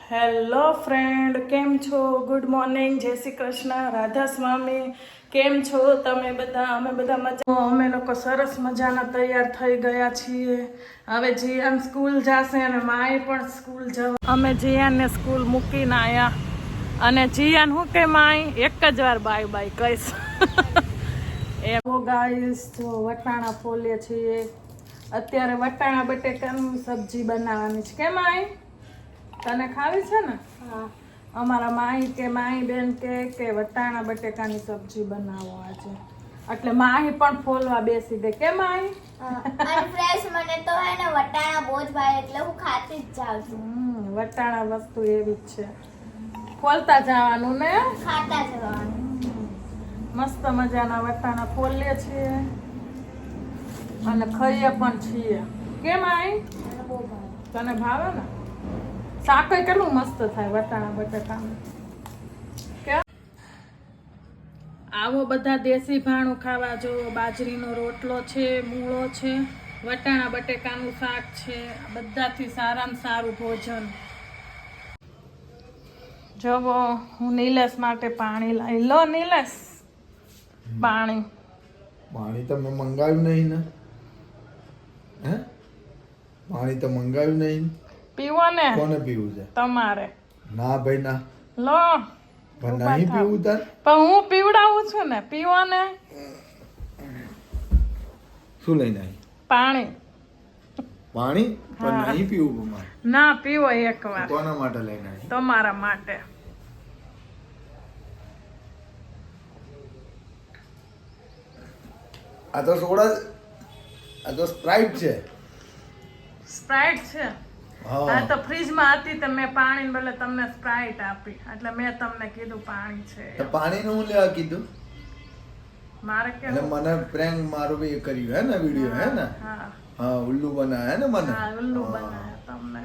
Hello friend, કેમ છો? Good morning, જય શ્રી કૃષ્ણ, રાધા સ્વામી. કેમ છો તમે બધા? અમે બધા મજા. અમે લોકો સરસ મજાના તૈયાર થઈ ગયા છીએ. હવે જીયાન સ્કૂલ જશે અને માએ પણ સ્કૂલ જવા. અમે જીયાનને સ્કૂલ મૂકીને આવ્યા અને જીયાન હું કે માય એક જ વાર બાય બાય કહીશ. એવો ગાઈસ, જો વટાણા ફોલીએ છીએ. અત્યારે વટાણા બટેકાની સબ્જી બનાવવાની છે. કેમ આઈ તને ખાવી છે ને? હા. અમારા માહી કે માહી બેન કે વટાણા બટેકાની સબ્જી બનાવો આજે, એટલે માહી પણ ફોલવા બેસી ગઈ. કેમ માહી? અને ફ્રેશ મને તો હે ને વટાણા બહુ જ ભાવે, એટલે હું ખાતી જ જાઉં છું. વટાણા વસ્તુ એવી જ છે, ફોલતા જવાનું ને ખાતા જવાનું. મસ્ત મજાના વટાણા ફોલીએ છીએ અને ખાઈએ પણ છીએ. કેમ આઈ? મને બહુ ભાવે. તને ભાવે ને? શાક કેટલું મસ્ત થાય વટાણા બટાકાનું. આવો બધા દેશી ભાણું ખાવા. જો બાજરીનો રોટલો છે, મૂળો છે, વટાણા બટેકાનું શાક છે. બધાથી સારામાં સારું ભોજન. જવો, હું નિલેશ માટે પાણી લાવી. લો નિલેશ, પાણી તમે મંગાવ્યું નહીં ને? હે? પાણી તો મંગાવ્યું નહીં. પીવો ને? કોને પીવું છે? તમારે. ના ભાઈ ના. લો, પણ નહીં પીવું તાર. પણ હું પીવડાવું છું ને. પીવો ને. શું લઈને આવી? પાણી. પાણી? પણ નહીં પીવું મારે. ના પીવો એકવાર. કોના માટે લઈને આવી? તમારા માટે. આ તો સોડા, આ તો સ્પ્રાઇટ છે. સ્પ્રાઇટ છે? હા, તો ફ્રીજમાં હતી તો મેં પાણી બદલે તમને સ્પ્રાઇટ આપી, એટલે મેં તમને કીધું પાણી છે. તો પાણીનું હું લેવા કીધું? મારે કે મને પ્રેન્ક મારું બી કર્યું હે ને, વિડિયો હે ને? હા હા, ઉલ્લુ બનાયા ને મને. હા, ઉલ્લુ બનાયા તમને.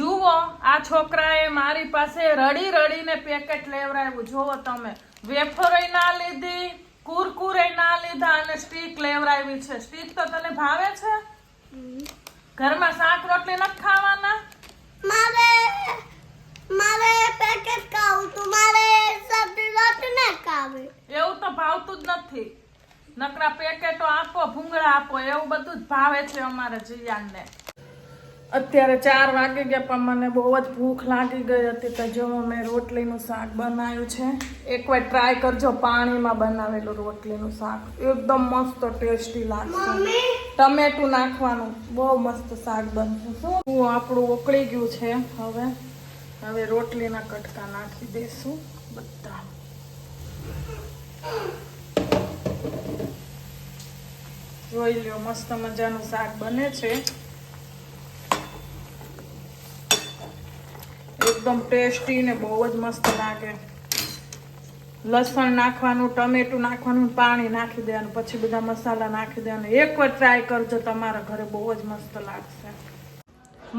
જુઓ, આ છોકરાએ મારી પાસે રડી રડીને પેકેટ લેવરાવ્યું. જુઓ તમે, વેફરોય ના લીધી, કુરકુરે ના લીધા અને સ્ટીક લેવરાવી છે. સ્ટીક તો તને ભાવે છે? ઘરમાં શાક રોટલી નથી ખાવાના? મારે પેકેટ ખાવું તું, મારે સબ્જી રોટી ન ખાવી. એવું તો ભાવતું જ નથી. નકરા પેકેટો આપો, ભૂંગળા આપો, એવું બધું જ ભાવે છે અમારે જીયાનને. અત્યારે 4 વાગી ગયા, પણ મને બહુ જ ભૂખ લાગી ગઈ હતી. તો જો મેં રોટલીનું શાક બનાવ્યું છે. એકવાર ટ્રાય કરજો, પાણીમાં બનાવેલું રોટલીનું શાક. એકદમ મસ્ત ટેસ્ટી લાગશે. ટમેટું નાખવાનું, બહુ મસ્ત શાક બનશે. શું આપણું ઉકળી ગયું છે. હવે રોટલીના કટકા નાખી દઈશું બધા. જોઈ લ્યો, મસ્ત મજાનું શાક બને છે. એકદમ ટેસ્ટી ને બહુ જ મસ્ત લાગે. લસણ નાખવાનું, ટમેટું નાખવાનું, પાણી નાખી દેવાનું, પછી બધા મસાલા નાખી દેવાનું. એકવાર ટ્રાય કરજો, તમારા ઘરે બહુ જ મસ્ત લાગશે.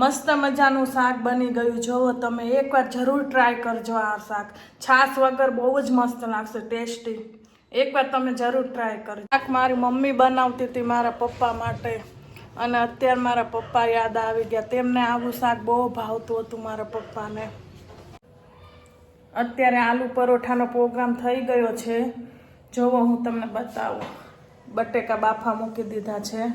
મસ્ત મજાનું શાક બની ગયું. જોવો તમે, એકવાર જરૂર ટ્રાય કરજો આ શાક. છાશ વગર બહુ જ મસ્ત લાગશે, ટેસ્ટી. એકવાર તમે જરૂર ટ્રાય કરજો. શાક મારી મમ્મી બનાવતી હતી મારા પપ્પા માટે, અને અત્યારે મારા પપ્પા યાદ આવી ગયા. તેમને આવું શાક બહુ ભાવતું હતું મારા પપ્પાને. અત્યારે આલુ પરોઠાનો પ્રોગ્રામ થઈ ગયો છે. જોવો, હું તમને બતાવું. બટેકા બાફા મૂકી દીધા છે.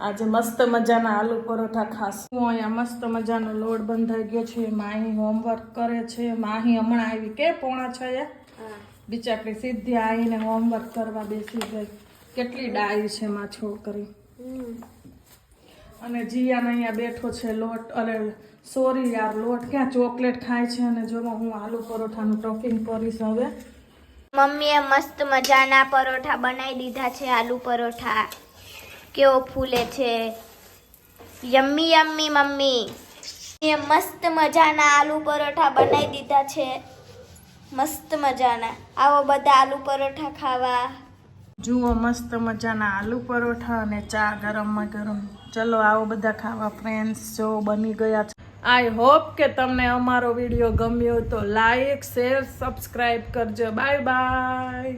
આજે મસ્ત મજાના આલુ પરોઠા ખાસ. હું અહીંયા મસ્ત મજાનો લોટ બંધાઈ ગયો છે. માહી હોમવર્ક કરે છે. માહી હમણાં આવી કે 5:45 બિચારી સીધી આવીને હોમવર્ક કરવા બેસી ગઈ. કેટલી ડાઈ છે માં છોકરી. અને જીયાન અહીંયા બેઠો છે. લોટ, અરે સોરી યાર, લોટ ક્યાં, ચોકલેટ ખાય છે. અને જો હું આલુ પરોઠાનું ટોપિંગ કરીશ હવે. મમ્મીએ મસ્ત મજાના પરોઠા બનાવી દીધા છે. આલુ પરોઠા કેવો ફૂલે છે. Yummy yummy. મમ્મી એ મસ્ત મજાના આલુ પરોઠા બનાવી દીધા છે. મસ્ત મજાના. આવો બધા આલુ પરોઠા ખાવા. જુઓ, મસ્ત મજાના આલુ પરોઠા અને ચા ગરમમાં ગરમ. ચલો આવો બધા ખાવા ફ્રેન્ડ્સ. જો બની ગયા છે. આઈ હોપ કે તમને અમારો વિડીયો ગમ્યો તો લાઈક, શેર, સબસ્ક્રાઈબ કરજો. Bye bye.